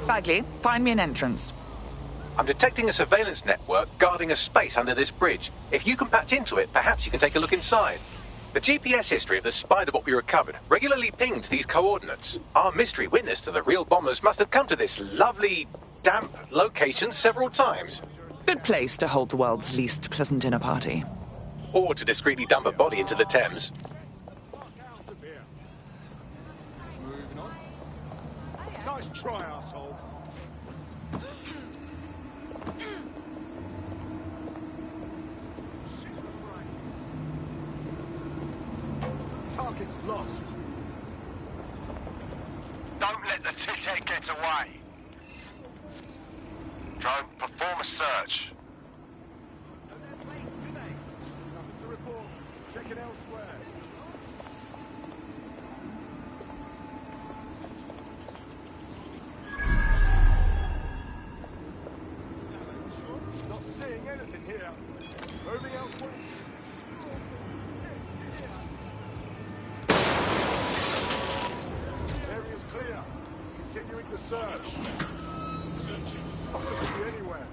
Bagley, find me an entrance. I'm detecting a surveillance network guarding a space under this bridge. If you can patch into it, perhaps you can take a look inside. The GPS history of the spider bot we recovered regularly pinged these coordinates. Our mystery witness to the real bombers must have come to this lovely, damp location several times. Good place to hold the world's least pleasant dinner party. Or to discreetly dump a body into the Thames. Nice try, asshole. Target's lost. Don't let the tit-head get away. Drone, perform a search. Nothing to report. Check it elsewhere. Not seeing anything here. Moving elsewhere. Area's clear. Continuing the search. Not to be anywhere.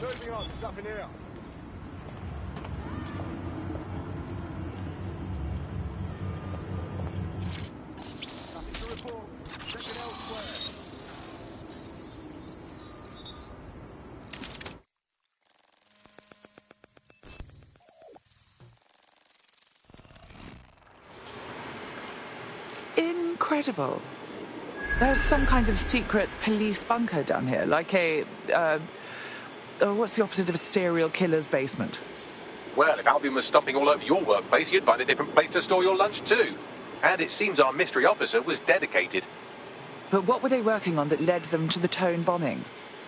Moving on. There's nothing here. Nothing to report. Check it elsewhere. Incredible. There's some kind of secret police bunker down here, like a, what's the opposite of a serial killer's basement? Well, if Albion was stomping all over your workplace, you'd find a different place to store your lunch too. And it seems our mystery officer was dedicated. But what were they working on that led them to the Tone bombing?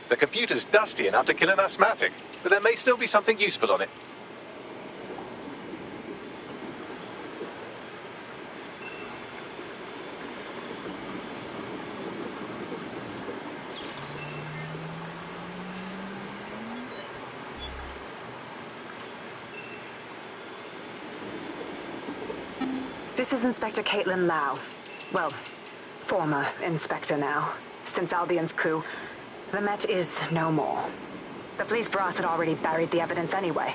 The computer's dusty enough to kill an asthmatic, but there may still be something useful on it. This is Inspector Caitlin Lau. Well, former inspector now. Since Albion's coup, the Met is no more. The police brass had already buried the evidence anyway.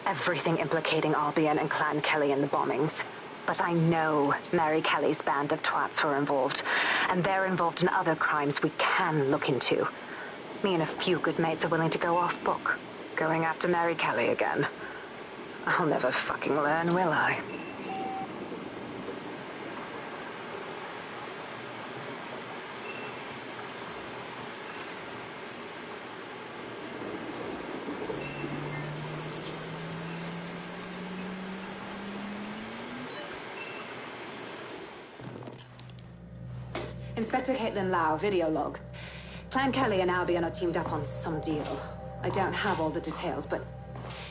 Everything implicating Albion and Clan Kelly in the bombings. But I know Mary Kelly's band of twats were involved, and they're involved in other crimes we can look into. Me and a few good mates are willing to go off book, going after Mary Kelly again. I'll never fucking learn, will I? Inspector Caitlin Lau, video log. Clan Kelly and Albion are teamed up on some deal. I don't have all the details, but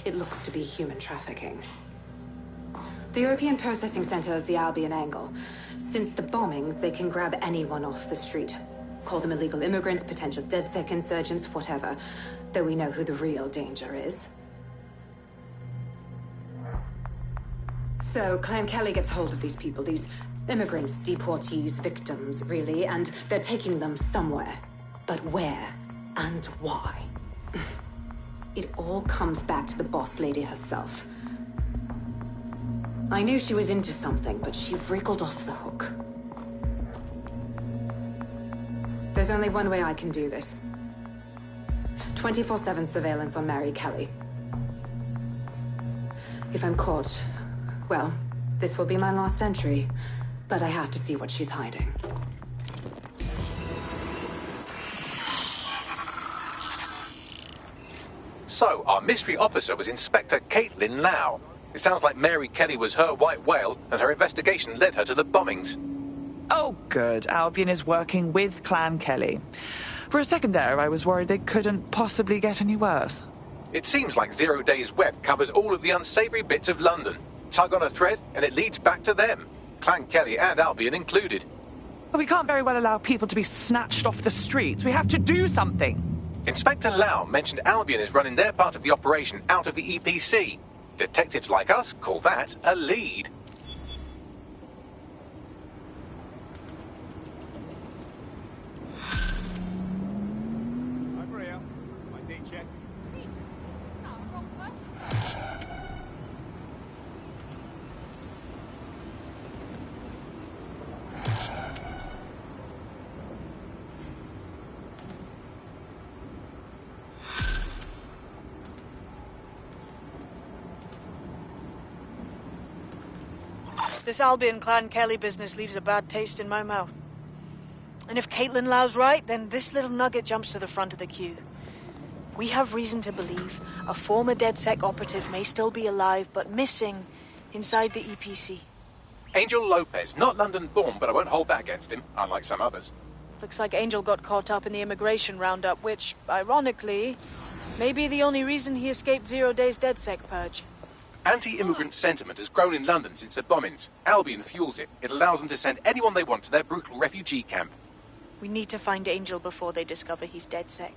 it looks to be human trafficking. The European Processing Center is the Albion angle. Since the bombings, they can grab anyone off the street. Call them illegal immigrants, potential DedSec insurgents, whatever. Though we know who the real danger is. So, Clan Kelly gets hold of these people, these immigrants, deportees, victims, really, and they're taking them somewhere. But where and why? It all comes back to the boss lady herself. I knew she was into something, but she wriggled off the hook. There's only one way I can do this. 24/7 surveillance on Mary Kelly. If I'm caught, well, this will be my last entry. But I have to see what she's hiding. So, our mystery officer was Inspector Caitlin Lau. It sounds like Mary Kelly was her white whale, and her investigation led her to the bombings. Oh, good. Albion is working with Clan Kelly. For a second there, I was worried they couldn't possibly get any worse. It seems like Zero Days Web covers all of the unsavory bits of London. Tug on a thread, and it leads back to them. Clan Kelly and Albion included. But we can't very well allow people to be snatched off the streets. We have to do something. Inspector Lau mentioned Albion is running their part of the operation out of the EPC. Detectives like us call that a lead. This Albion Clan Kelly business leaves a bad taste in my mouth. And if Caitlin Lau's right, then this little nugget jumps to the front of the queue. We have reason to believe a former DedSec operative may still be alive, but missing inside the EPC. Angel Lopez, not London-born, but I won't hold that against him, unlike some others. Looks like Angel got caught up in the immigration roundup, which, ironically, may be the only reason he escaped 0 Days DedSec purge. Anti-immigrant sentiment has grown in London since the bombings. Albion fuels it. It allows them to send anyone they want to their brutal refugee camp. We need to find Angel before they discover he's DedSec.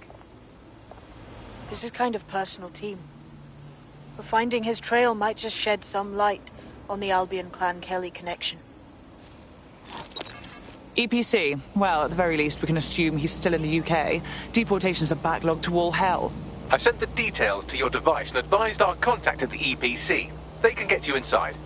This is kind of personal team. But finding his trail might just shed some light on the Albion Clan Kelly connection. EPC. Well, at the very least, we can assume he's still in the UK. Deportations are backlogged to all hell. I've sent the details to your device and advised our contact at the EPC. They can get you inside.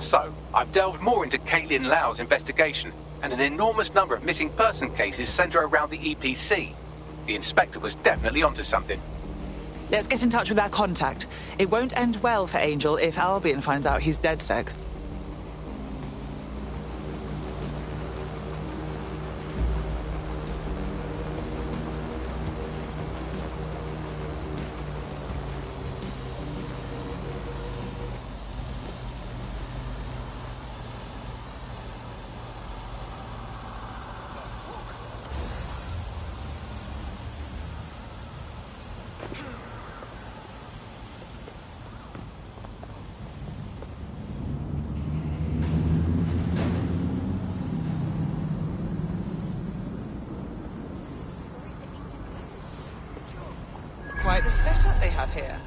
So, I've delved more into Caitlin Lau's investigation, and an enormous number of missing person cases centre around the EPC. The inspector was definitely onto something. Let's get in touch with our contact. It won't end well for Angel if Albion finds out he's DedSec. Quite the setup they have here.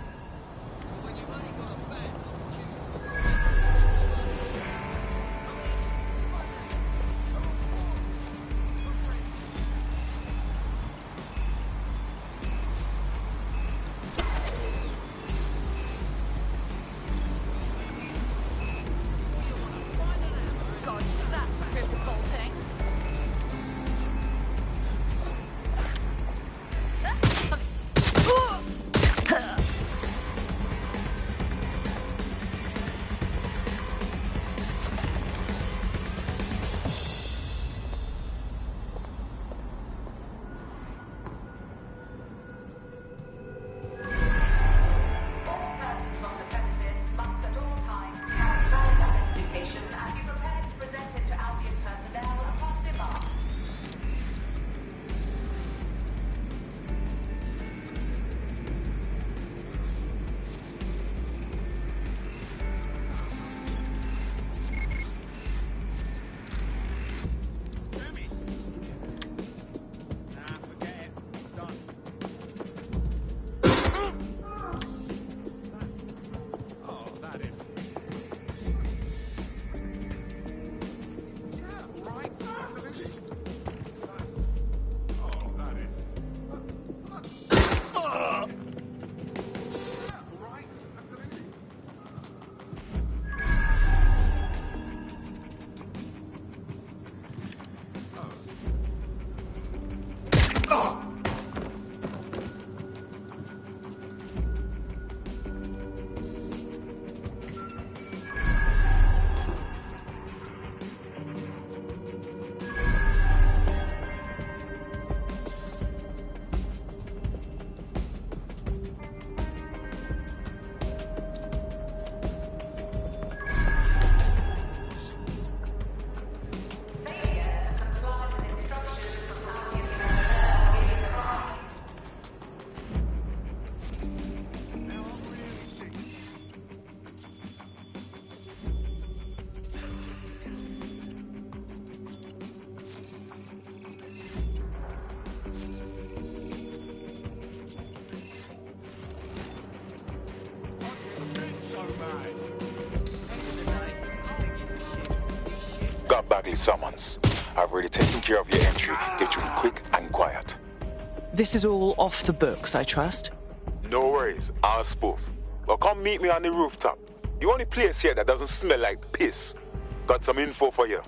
God, that's a bit revolting. got Bagley summons. I've already taken care of your entry. Get you in quick and quiet. This is all off the books, I trust. No worries, I'll spoof. Well, come meet me on the rooftop. The only place here that doesn't smell like piss. Got some info for you.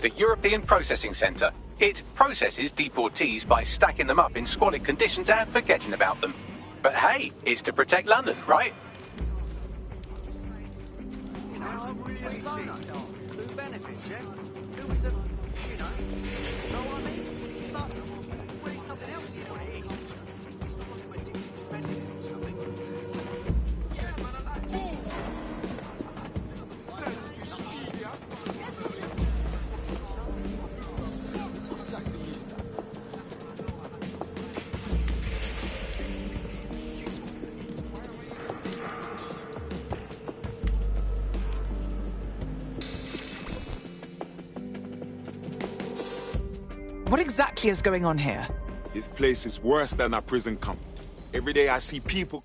The European Processing Centre. It processes deportees by stacking them up in squalid conditions and forgetting about them. But hey, it's to protect London, right? You know, I'm really who benefits, yeah? Who was the, you know what I mean? It's like, well, something else is what it is. It's not like I'm addicted to benefit or something. Yeah, man, I like it. What exactly is going on here? This place is worse than a prison camp. Every day I see people...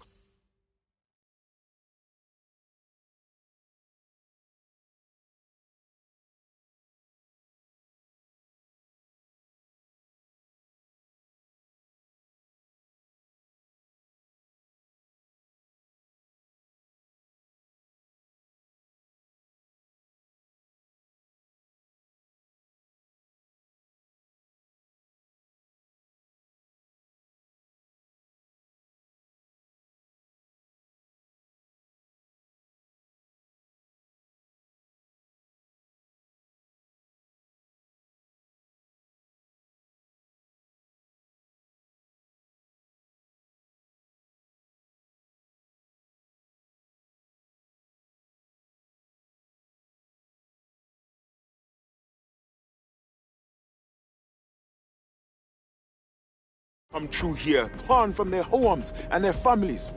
come through here, torn from their homes and their families.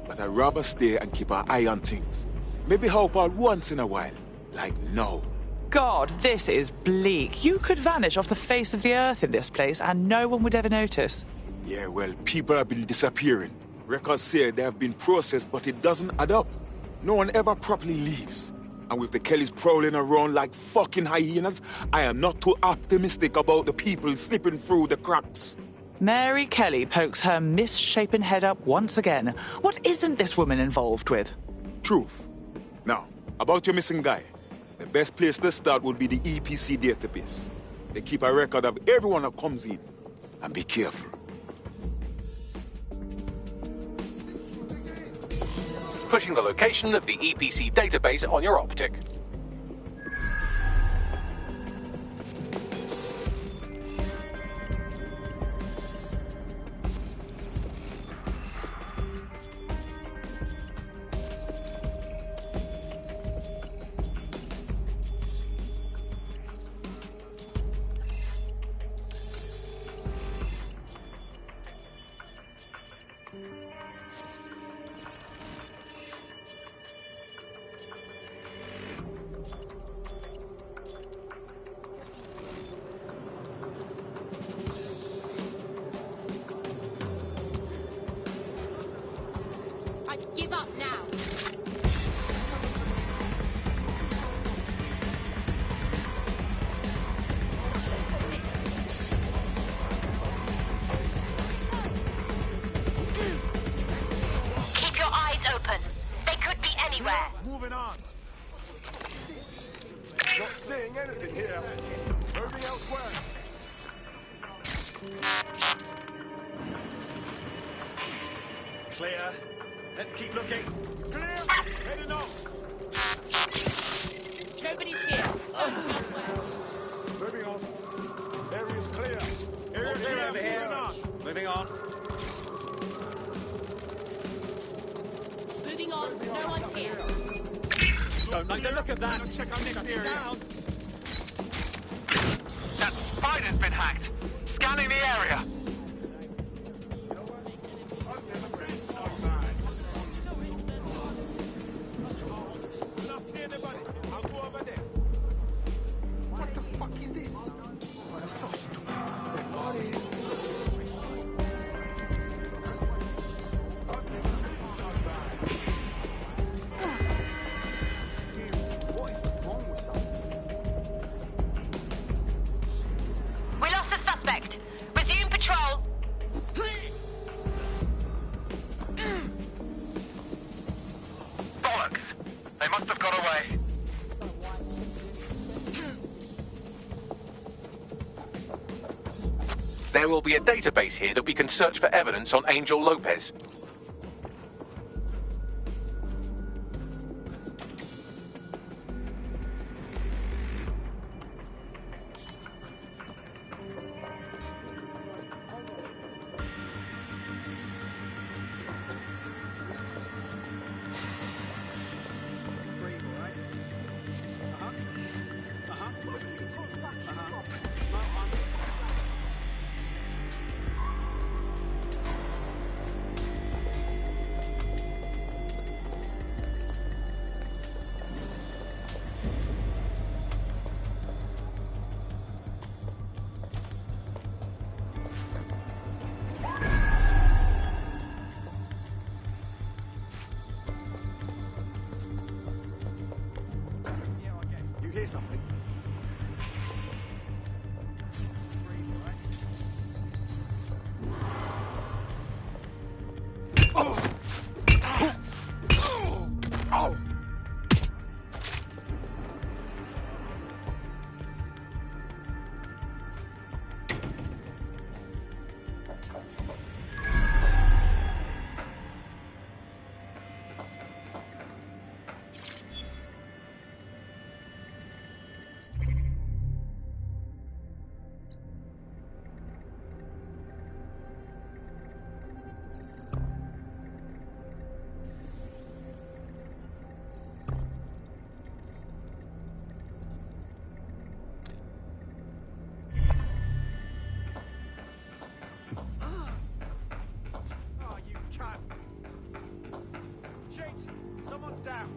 But I'd rather stay and keep an eye on things. Maybe help out once in a while. Like now. God, this is bleak. You could vanish off the face of the earth in this place and no one would ever notice. Yeah, well, people have been disappearing. Records say they have been processed, but it doesn't add up. No one ever properly leaves. And with the Kellys prowling around like fucking hyenas, I am not too optimistic about the people slipping through the cracks. Mary Kelly pokes her misshapen head up once again. What isn't this woman involved with? Truth. Now, about your missing guy. The best place to start would be the EPC database. They keep a record of everyone that comes in. And be careful. Pushing the location of the EPC database on your optic. Moving on. Not seeing anything here. Moving elsewhere. Clear. Let's keep looking. Clear. Heading on. Nobody's here. Moving on. Area's clear. Area Clear over here. Moving on. Moving on. No one's here. Don't like the look of that. Check our next area. Down. That spider's been hacked. Scanning the area. We lost the suspect. Resume patrol. Bollocks. They must have got away. There will be a database here that we can search for evidence on Angel Lopez. You hear something? Someone's down.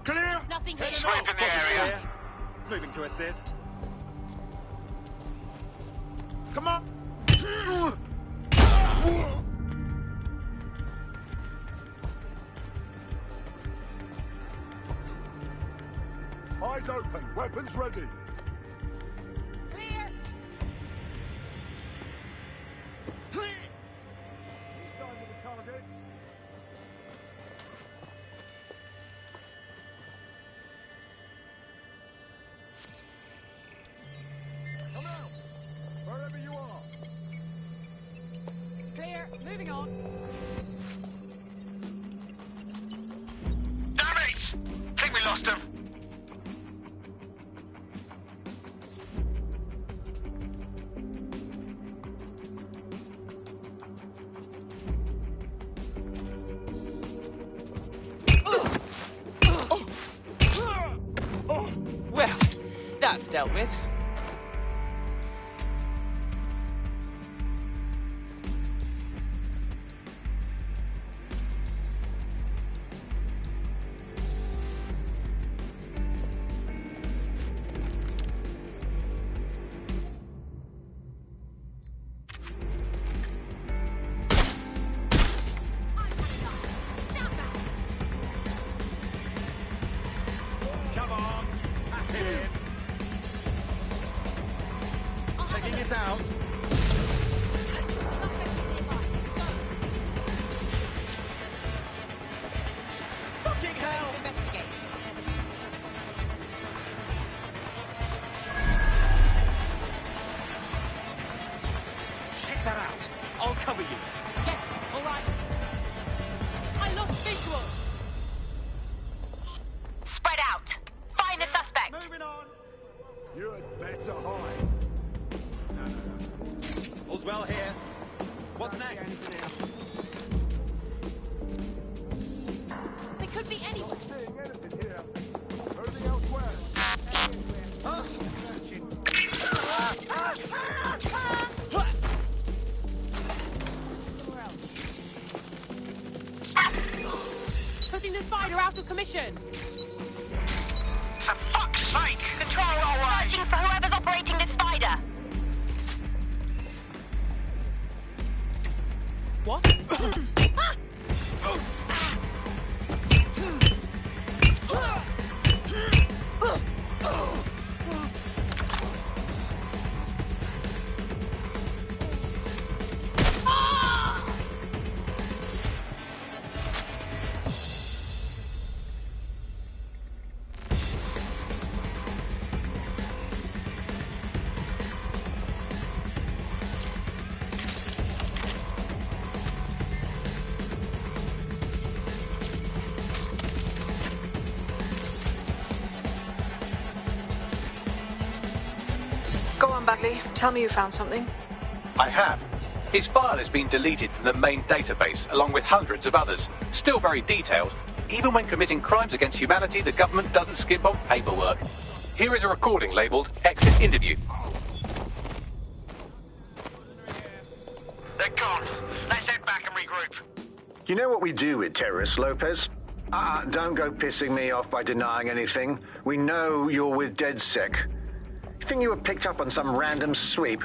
Clear. Nothing here. Sweep in the area. Moving to assist. Come on. Eyes open. Weapons ready. Clear. Sign of the targets. Come out. Wherever you are. Clear. Moving on. Damn it! Think we lost him. Well, that's dealt with. Come on. Pack it in. I'll cover you. Yes, all right. I lost visual. Spread out. Find the suspect. Moving on. You'd better hide. All's well here. What's next? They could be anywhere. Seeing anything here. Moving elsewhere. Putting the spider out of commission. For fuck's sake! Control, searching for whoever's operating this spider. What? Go on, Bagley. Tell me you found something. I have. His file has been deleted from the main database, along with hundreds of others. Still very detailed. Even when committing crimes against humanity, the government doesn't skimp on paperwork. Here is a recording labelled Exit Interview. They're gone. Let's head back and regroup. You know what we do with terrorists, Lopez? Don't go pissing me off by denying anything. We know you're with DedSec. You think you were picked up on some random sweep?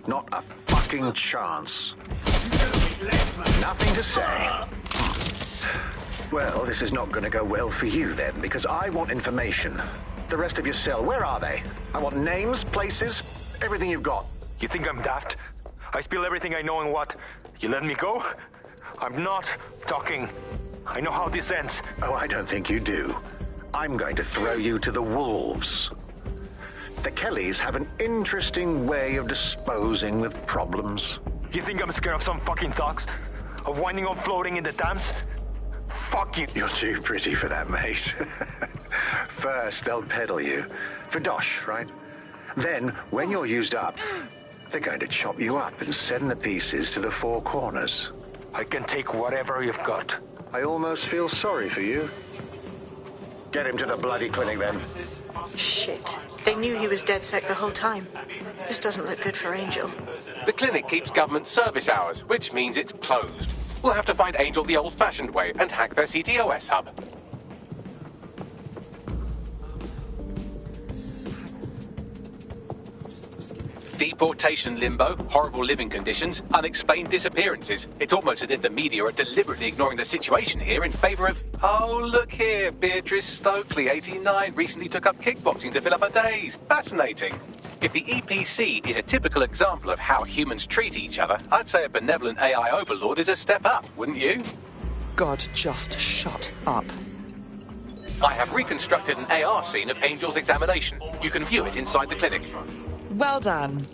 Not a fucking chance. Nothing to say. Well, this is not going to go well for you then, because I want information. The rest of your cell, where are they? I want names, places, everything you've got. You think I'm daft? I spill everything I know and what? You let me go? I'm not talking. I know how this ends. Oh, I don't think you do. I'm going to throw you to the wolves. The Kellys have an interesting way of disposing with problems. You think I'm scared of some fucking thugs? Of winding up floating in the dams? Fuck you. You're too pretty for that, mate. First, they'll peddle you. For dosh, right? Then, when you're used up, they're going to chop you up and send the pieces to the four corners. I can take whatever you've got. I almost feel sorry for you. Get him to the bloody clinic, then. Shit. They knew he was DedSec the whole time. This doesn't look good for Angel. The clinic keeps government service hours, which means it's closed. We'll have to find Angel the old-fashioned way and hack their CTOS hub. Deportation limbo, horrible living conditions, unexplained disappearances. It's almost as if the media are deliberately ignoring the situation here in favour of... Oh, look here, Beatrice Stokely, 89, recently took up kickboxing to fill up her days. Fascinating. If the EPC is a typical example of how humans treat each other, I'd say a benevolent AI overlord is a step up, wouldn't you? God, just shut up. I have reconstructed an AR scene of Angel's examination. You can view it inside the clinic. Well done.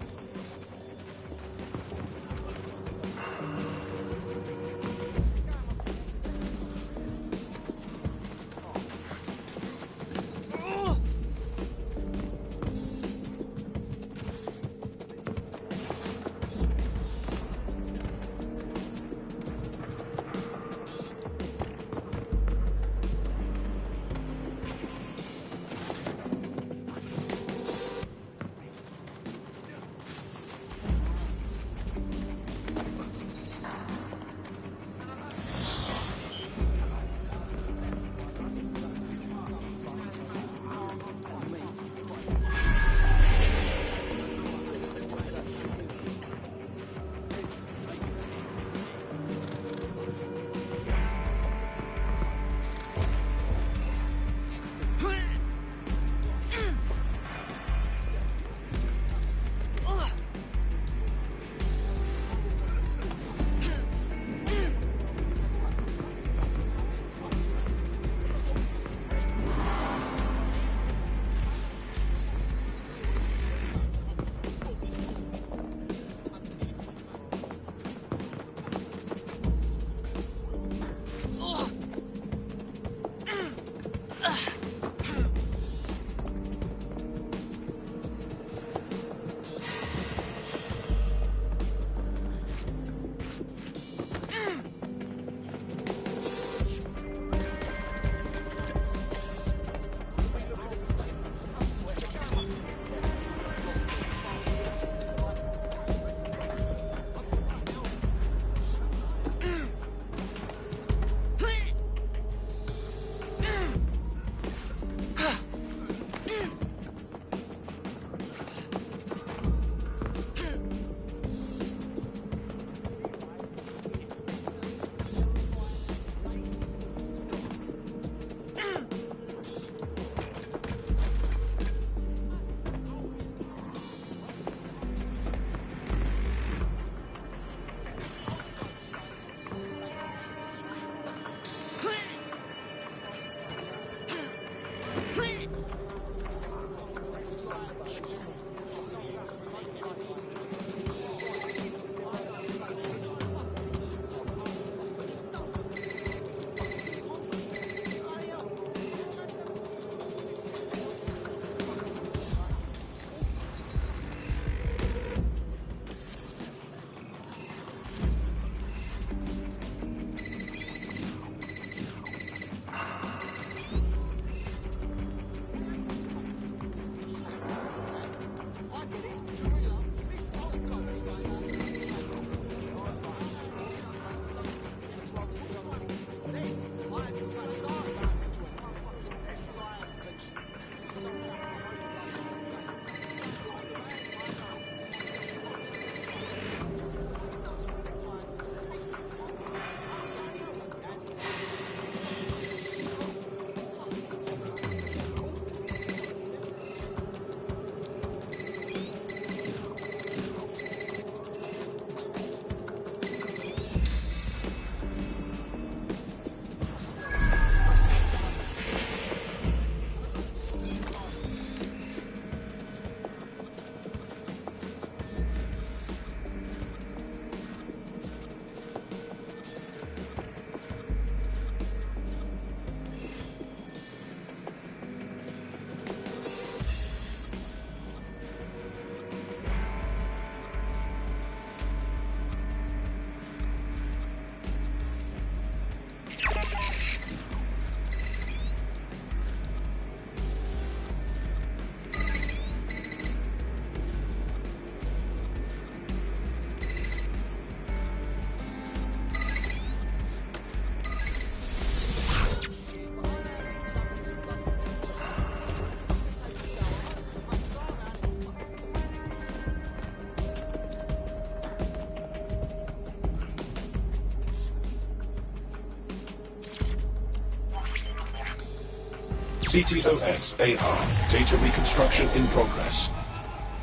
CTOS AR. Data reconstruction in progress.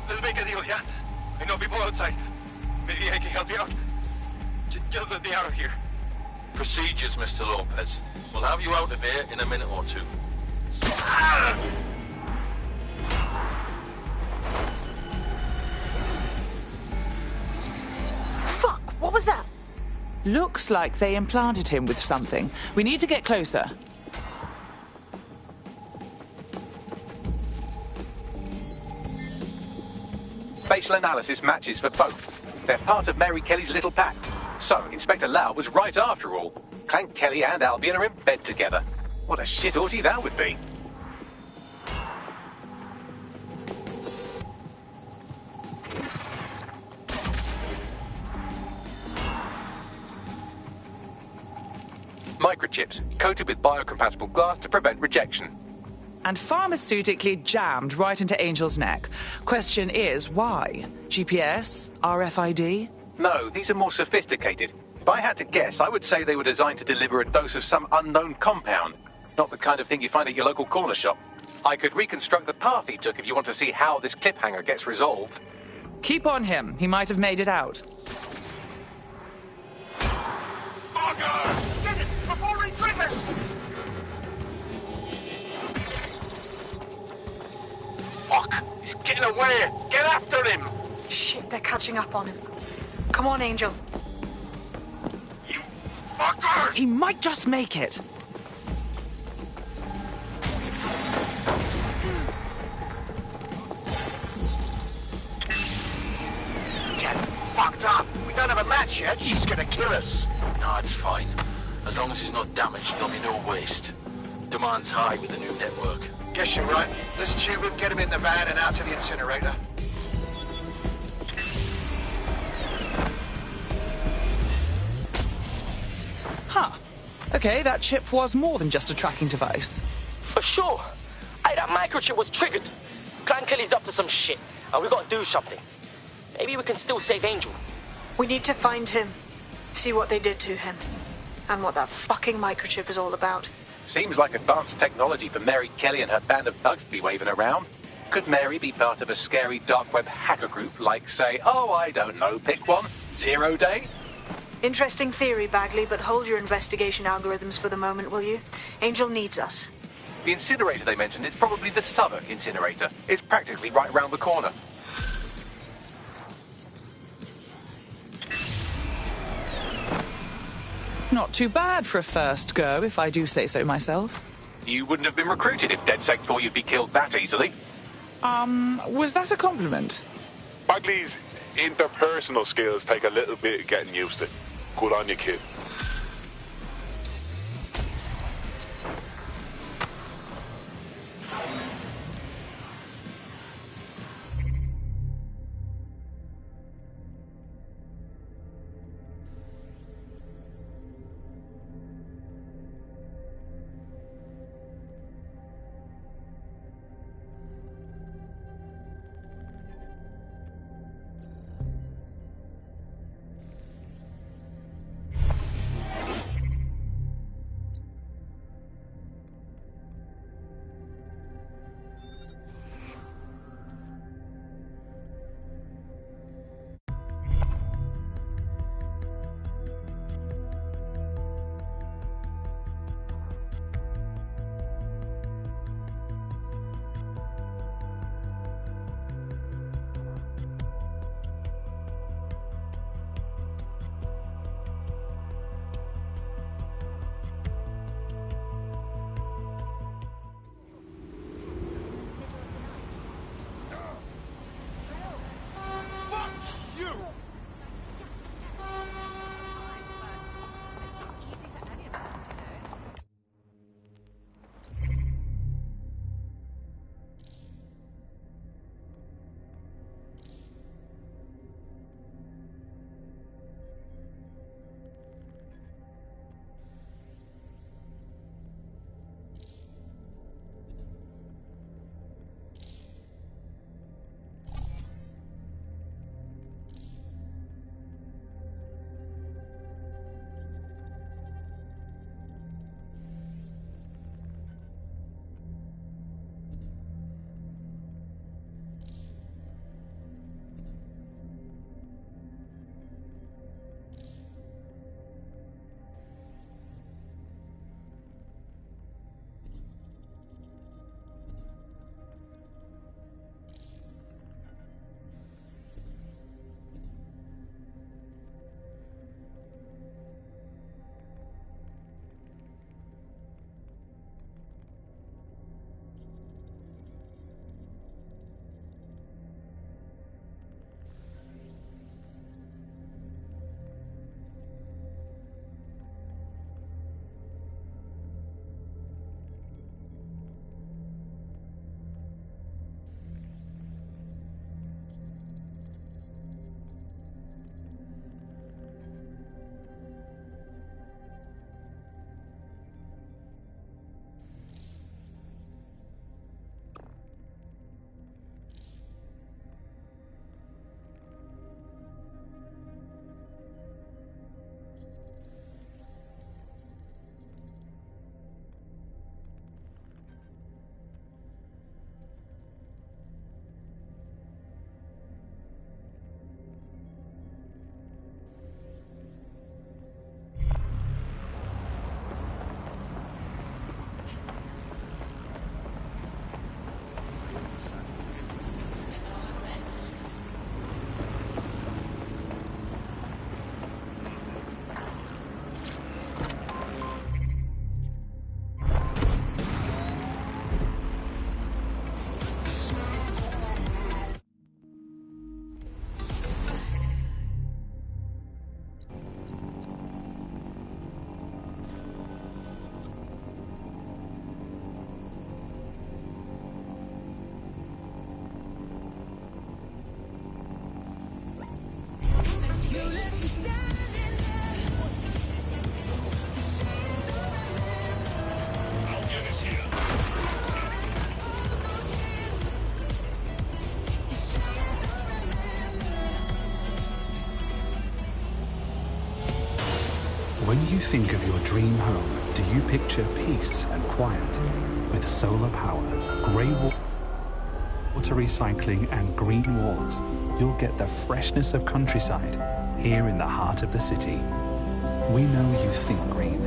Let's make a deal, yeah? I know people outside. Maybe I can help you out. Just let me out of here. Procedures, Mr. Lopez. We'll have you out of here in a minute or two. Fuck! What was that? Looks like they implanted him with something. We need to get closer. Facial analysis matches for both. They're part of Mary Kelly's little pack. So, Inspector Lau was right after all. Clank Kelly and Albion are in bed together. What a shit orgy that would be. Microchips, coated with biocompatible glass to prevent rejection. And pharmaceutically jammed right into Angel's neck. Question is, why? GPS? RFID? No, these are more sophisticated. If I had to guess, I would say they were designed to deliver a dose of some unknown compound. Not the kind of thing you find at your local corner shop. I could reconstruct the path he took if you want to see how this cliffhanger gets resolved. Keep on him. He might have made it out. Fucker! Get it! Before he triggers! Fuck! He's getting away! Get after him! Shit, they're catching up on him. Come on, Angel. You fuckers! He might just make it. Get fucked up! We don't have a match yet. She's gonna kill us. No, it's fine. As long as he's not damaged, there'll be no waste. Demand's high with the new network. Guess you're right. Let's tube him, get him in the van and out to the incinerator. Huh. Okay, that chip was more than just a tracking device. For sure. That microchip was triggered. Clan Kelly's up to some shit, and we gotta do something. Maybe we can still save Angel. We need to find him. See what they did to him. And what that fucking microchip is all about. Seems like advanced technology for Mary Kelly and her band of thugs to be waving around. Could Mary be part of a scary dark web hacker group like, say, oh, I don't know, pick one, 0 Day? Interesting theory, Bagley, but hold your investigation algorithms for the moment, will you? Angel needs us. The incinerator they mentioned is probably the Southwark incinerator. It's practically right round the corner. Not too bad for a first go, if I do say so myself. You wouldn't have been recruited if DedSec thought you'd be killed that easily. Was that a compliment? Bagley's interpersonal skills take a little bit of getting used to. Good on you, kid. When you think of your dream home, do you picture peace and quiet? With solar power, grey water recycling and green walls, you'll get the freshness of countryside here in the heart of the city. We know you think green,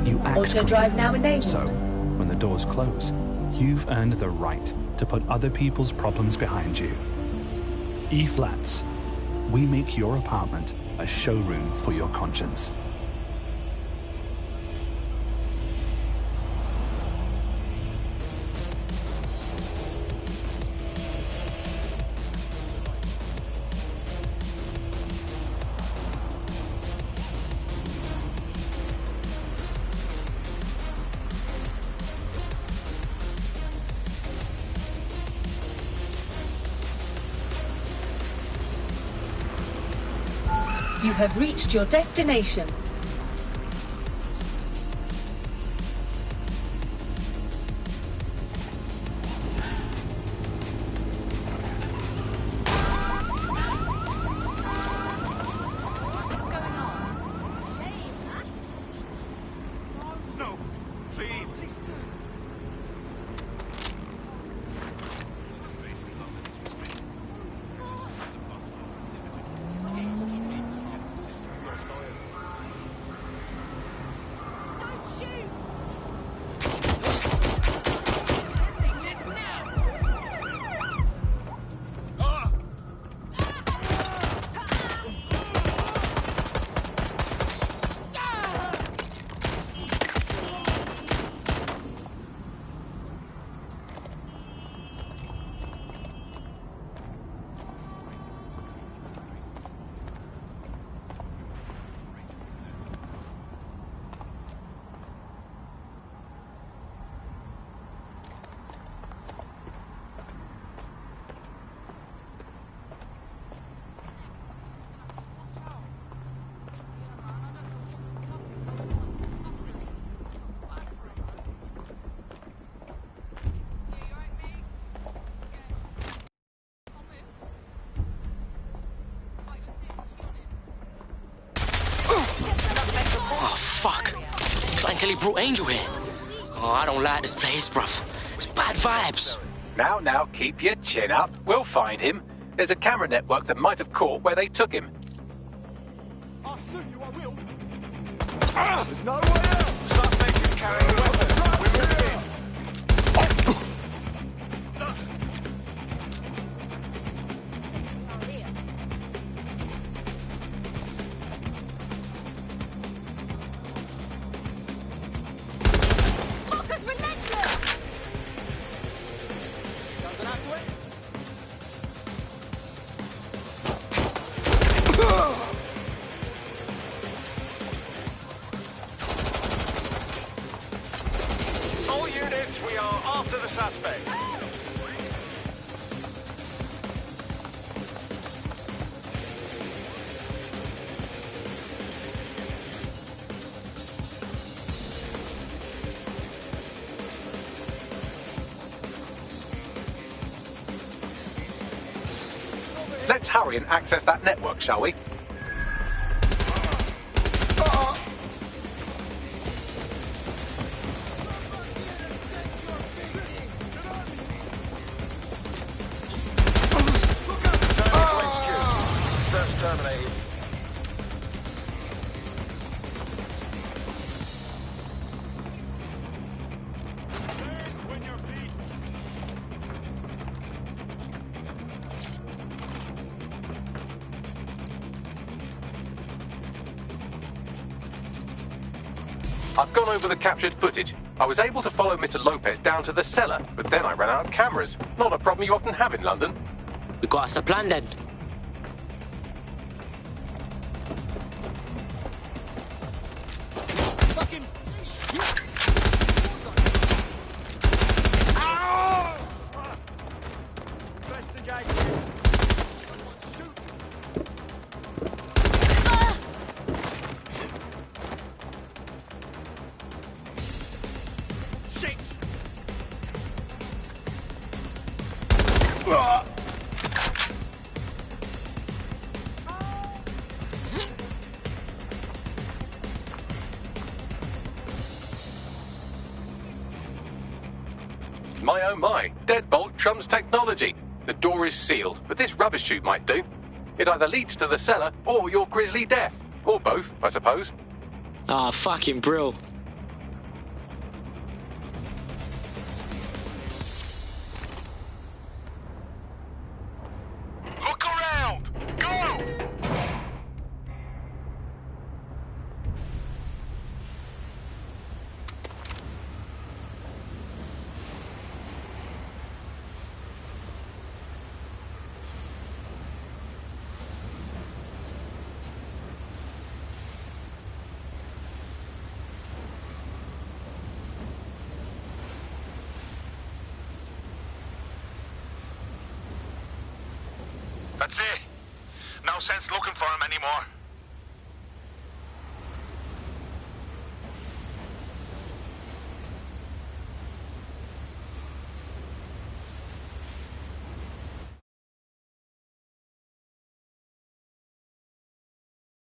you act Auto green. drive now enabled. So, when the doors close, you've earned the right to put other people's problems behind you. E-Flats. We make your apartment a showroom for your conscience. You have reached your destination. No, please. Oh, fuck. Clan Kelly brought Angel here. Oh, I don't like this place, bruv. It's bad vibes. Now, keep your chin up. We'll find him. There's a camera network that might have caught where they took him. I'll shoot you, I will. There's no way out. Suspect is carrying a weapon. We're moving. All units, we are after the suspect. Let's hurry and access that network, shall we? Search terminated. I've gone over the captured footage. I was able to follow Mr. Lopez down to the cellar, but then I ran out of cameras. Not a problem you often have in London. We got us a plan then. My oh my, deadbolt trumps technology. The door is sealed, but this rubbish chute might do. It either leads to the cellar or your grisly death. Or both, I suppose. Ah, fucking brill. Look around! Go! That's it. No sense looking for him anymore.